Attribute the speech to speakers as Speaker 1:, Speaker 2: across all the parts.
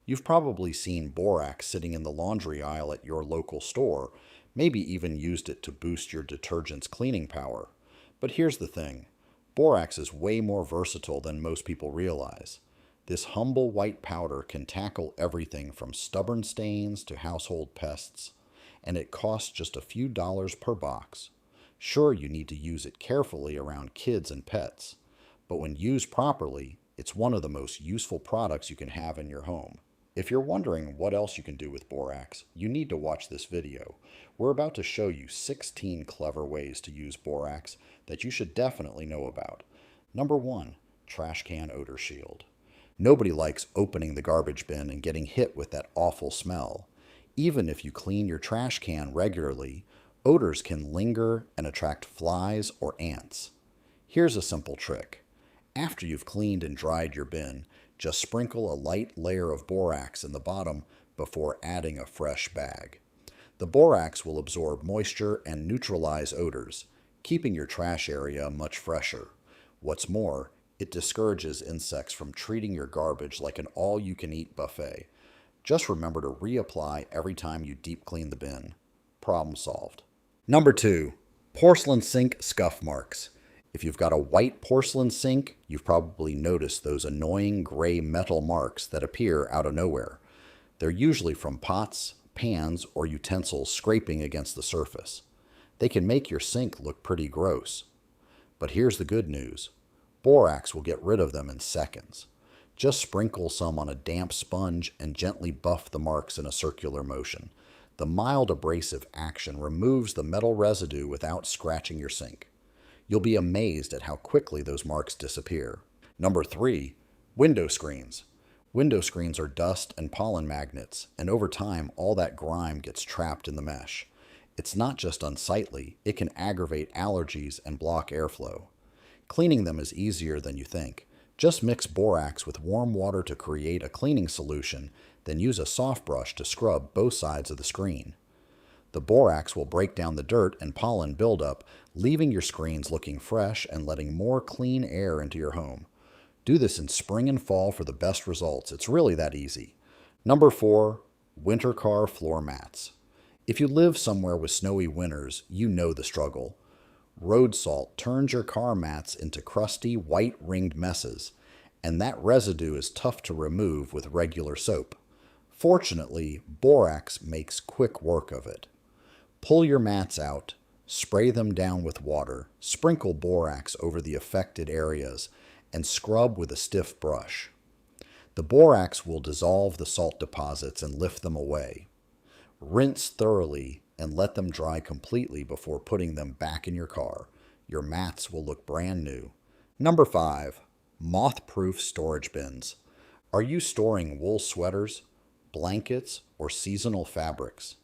Speaker 1: You've probably seen borax sitting in the laundry aisle at your local store, maybe even used it to boost your detergent's cleaning power. But here's the thing, borax is way more versatile than most people realize. This humble white powder can tackle everything from stubborn stains to household pests, and it costs just a few dollars per box. Sure, you need to use it carefully around kids and pets, but when used properly, it's one of the most useful products you can have in your home. If you're wondering what else you can do with borax, you need to watch this video. We're about to show you 16 clever ways to use borax that you should definitely know about. Number 1, trash can odor shield. Nobody likes opening the garbage bin and getting hit with that awful smell. Even if you clean your trash can regularly, odors can linger and attract flies or ants. Here's a simple trick. After you've cleaned and dried your bin, just sprinkle a light layer of borax in the bottom before adding a fresh bag. The borax will absorb moisture and neutralize odors, keeping your trash area much fresher. What's more, it discourages insects from treating your garbage like an all-you-can-eat buffet. Just remember to reapply every time you deep clean the bin. Problem solved. Number 2, porcelain sink scuff marks. If you've got a white porcelain sink, you've probably noticed those annoying gray metal marks that appear out of nowhere. They're usually from pots, pans, or utensils scraping against the surface. They can make your sink look pretty gross. But here's the good news. Borax will get rid of them in seconds. Just sprinkle some on a damp sponge and gently buff the marks in a circular motion. The mild abrasive action removes the metal residue without scratching your sink. You'll be amazed at how quickly those marks disappear. Number 3, window screens. Window screens are dust and pollen magnets, and over time, all that grime gets trapped in the mesh. It's not just unsightly, it can aggravate allergies and block airflow. Cleaning them is easier than you think. Just mix borax with warm water to create a cleaning solution, then use a soft brush to scrub both sides of the screen. The borax will break down the dirt and pollen buildup, leaving your screens looking fresh and letting more clean air into your home. Do this in spring and fall for the best results. It's really that easy. Number 4, winter car floor mats. If you live somewhere with snowy winters, you know the struggle. Road salt turns your car mats into crusty, white-ringed messes, and that residue is tough to remove with regular soap. Fortunately, borax makes quick work of it. Pull your mats out, spray them down with water, sprinkle borax over the affected areas, and scrub with a stiff brush. The borax will dissolve the salt deposits and lift them away. Rinse thoroughly and let them dry completely before putting them back in your car. Your mats will look brand new. Number 5, moth-proof storage bins. Are you storing wool sweaters, blankets, or seasonal fabrics?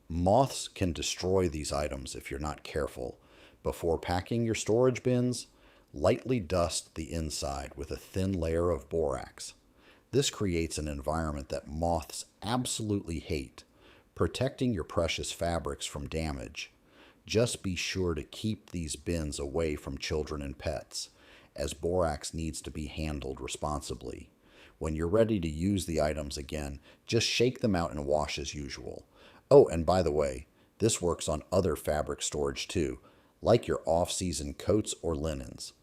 Speaker 1: Moths can destroy these items if you're not careful. Before packing your storage bins, lightly dust the inside with a thin layer of borax. This creates an environment that moths absolutely hate, protecting your precious fabrics from damage. Just be sure to keep these bins away from children and pets, as borax needs to be handled responsibly. When you're ready to use the items again, just shake them out and wash as usual. Oh, and by the way, this works on other fabric storage too, like your off-season coats or linens.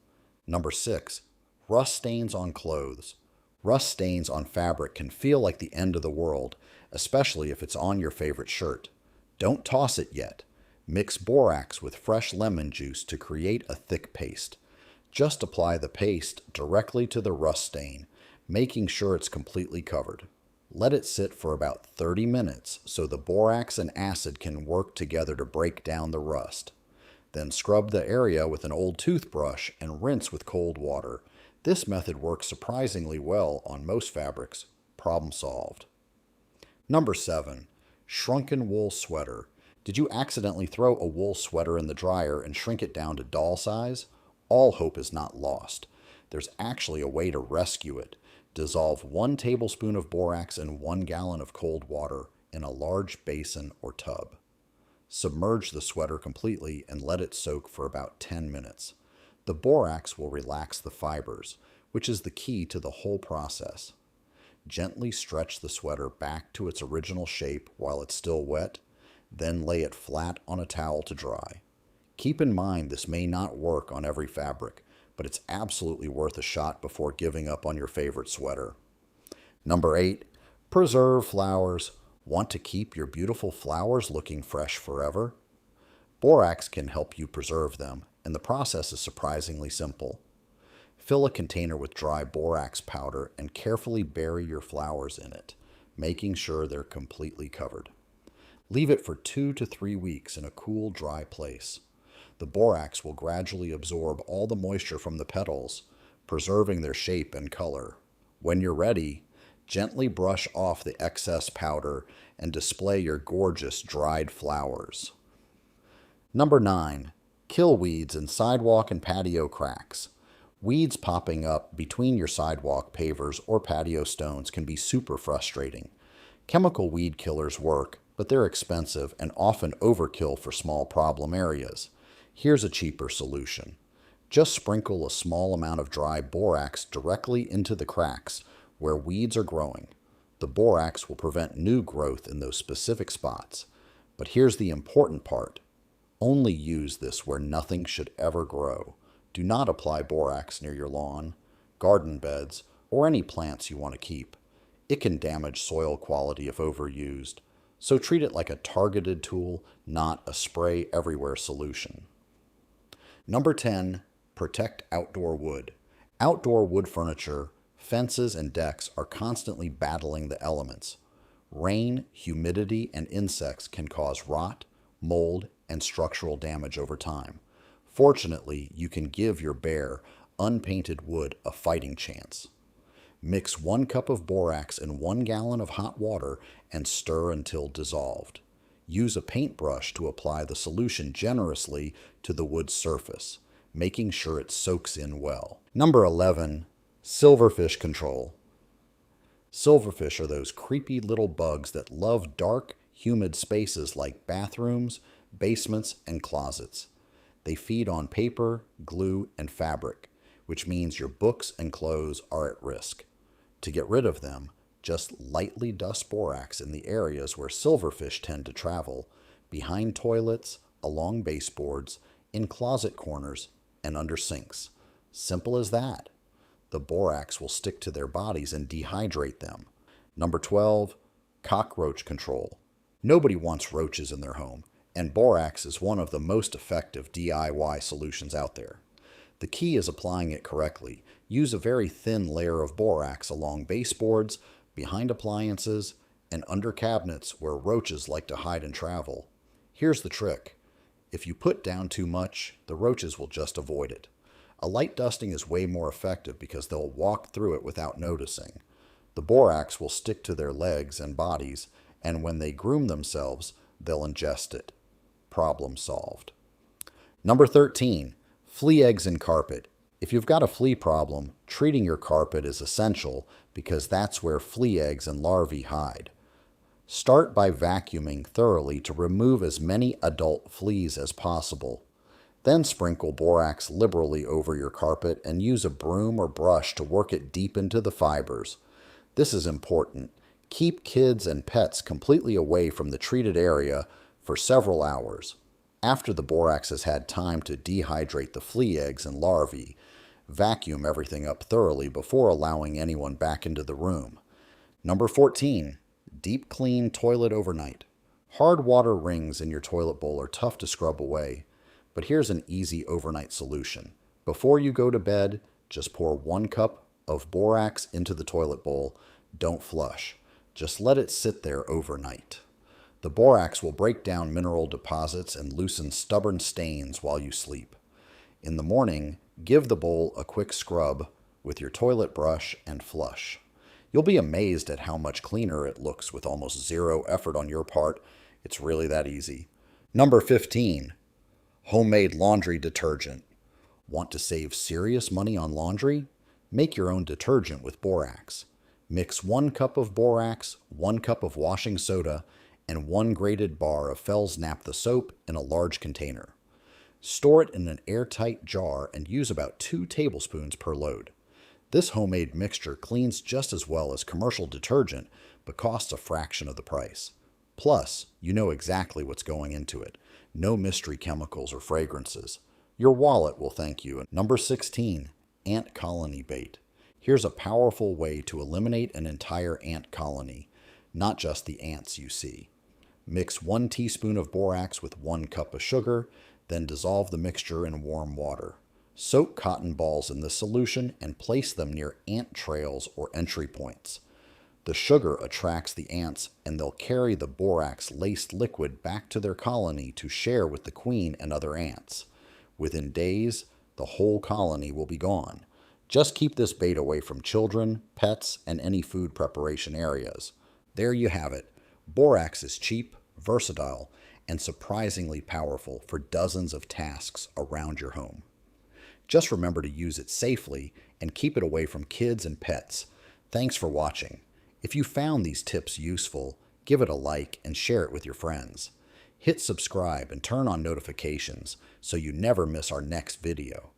Speaker 1: Number 6, rust stains on clothes. Rust stains on fabric can feel like the end of the world, especially if it's on your favorite shirt. Don't toss it yet. Mix borax with fresh lemon juice to create a thick paste. Just apply the paste directly to the rust stain, making sure it's completely covered. Let it sit for about 30 minutes so the borax and acid can work together to break down the rust. Then scrub the area with an old toothbrush and rinse with cold water. This method works surprisingly well on most fabrics. Problem solved. Number 7, shrunken wool sweater. Did you accidentally throw a wool sweater in the dryer and shrink it down to doll size? All hope is not lost. There's actually a way to rescue it. Dissolve 1 tablespoon of borax in 1 gallon of cold water in a large basin or tub. Submerge the sweater completely and let it soak for about 10 minutes. The borax will relax the fibers, which is the key to the whole process. Gently stretch the sweater back to its original shape while it's still wet, then lay it flat on a towel to dry. Keep in mind this may not work on every fabric, but it's absolutely worth a shot before giving up on your favorite sweater. Number 8, preserve flowers. Want to keep your beautiful flowers looking fresh forever? Borax can help you preserve them, and the process is surprisingly simple. Fill a container with dry borax powder and carefully bury your flowers in it, making sure they're completely covered. Leave it for 2 to 3 weeks in a cool, dry place. The borax will gradually absorb all the moisture from the petals, preserving their shape and color. When you're ready, gently brush off the excess powder and display your gorgeous dried flowers. Number 9, kill weeds in sidewalk and patio cracks. Weeds popping up between your sidewalk pavers or patio stones can be super frustrating. Chemical weed killers work, but they're expensive and often overkill for small problem areas. Here's a cheaper solution. Just sprinkle a small amount of dry borax directly into the cracks where weeds are growing. The borax will prevent new growth in those specific spots. But here's the important part. Only use this where nothing should ever grow. Do not apply borax near your lawn, garden beds, or any plants you want to keep. It can damage soil quality if overused, so treat it like a targeted tool, not a spray everywhere solution. Number 10, protect outdoor wood. Outdoor wood furniture, fences, and decks are constantly battling the elements. Rain, humidity, and insects can cause rot, mold, and structural damage over time. Fortunately, you can give your bare, unpainted wood a fighting chance. Mix 1 cup of borax in 1 gallon of hot water and stir until dissolved. Use a paintbrush to apply the solution generously to the wood's surface, making sure it soaks in well. Number 11, silverfish control. Silverfish are those creepy little bugs that love dark, humid spaces like bathrooms, basements, and closets. They feed on paper, glue, and fabric, which means your books and clothes are at risk. To get rid of them, just lightly dust borax in the areas where silverfish tend to travel, behind toilets, along baseboards, in closet corners, and under sinks. Simple as that. The borax will stick to their bodies and dehydrate them. Number 12, cockroach control. Nobody wants roaches in their home, and borax is one of the most effective DIY solutions out there. The key is applying it correctly. Use a very thin layer of borax along baseboards, behind appliances, and under cabinets where roaches like to hide and travel. Here's the trick. If you put down too much, the roaches will just avoid it. A light dusting is way more effective because they'll walk through it without noticing. The borax will stick to their legs and bodies, and when they groom themselves, they'll ingest it. Problem solved. Number 13, flea eggs in carpet. If you've got a flea problem, treating your carpet is essential because that's where flea eggs and larvae hide. Start by vacuuming thoroughly to remove as many adult fleas as possible. Then sprinkle borax liberally over your carpet and use a broom or brush to work it deep into the fibers. This is important. Keep kids and pets completely away from the treated area for several hours. After the borax has had time to dehydrate the flea eggs and larvae, vacuum everything up thoroughly before allowing anyone back into the room. Number 14, deep clean toilet overnight. Hard water rings in your toilet bowl are tough to scrub away, but here's an easy overnight solution. Before you go to bed, just pour 1 cup of borax into the toilet bowl. Don't flush. Just let it sit there overnight. The borax will break down mineral deposits and loosen stubborn stains while you sleep. In the morning, give the bowl a quick scrub with your toilet brush and flush. You'll be amazed at how much cleaner it looks with almost zero effort on your part. It's really that easy. Number 15, homemade laundry detergent. Want to save serious money on laundry? Make your own detergent with borax. Mix 1 cup of borax, 1 cup of washing soda, and 1 grated bar of Fell's Naphtha soap in a large container. Store it in an airtight jar and use about 2 tablespoons per load. This homemade mixture cleans just as well as commercial detergent, but costs a fraction of the price. Plus, you know exactly what's going into it. No mystery chemicals or fragrances. Your wallet will thank you. Number 16, ant colony bait. Here's a powerful way to eliminate an entire ant colony, not just the ants you see. Mix 1 teaspoon of borax with 1 cup of sugar, then dissolve the mixture in warm water. Soak cotton balls in this solution and place them near ant trails or entry points. The sugar attracts the ants and they'll carry the borax-laced liquid back to their colony to share with the queen and other ants. Within days, the whole colony will be gone. Just keep this bait away from children, pets, and any food preparation areas. There you have it. Borax is cheap, versatile, and surprisingly powerful for dozens of tasks around your home. Just remember to use it safely and keep it away from kids and pets. Thanks for watching. If you found these tips useful, give it a like and share it with your friends. Hit subscribe and turn on notifications so you never miss our next video.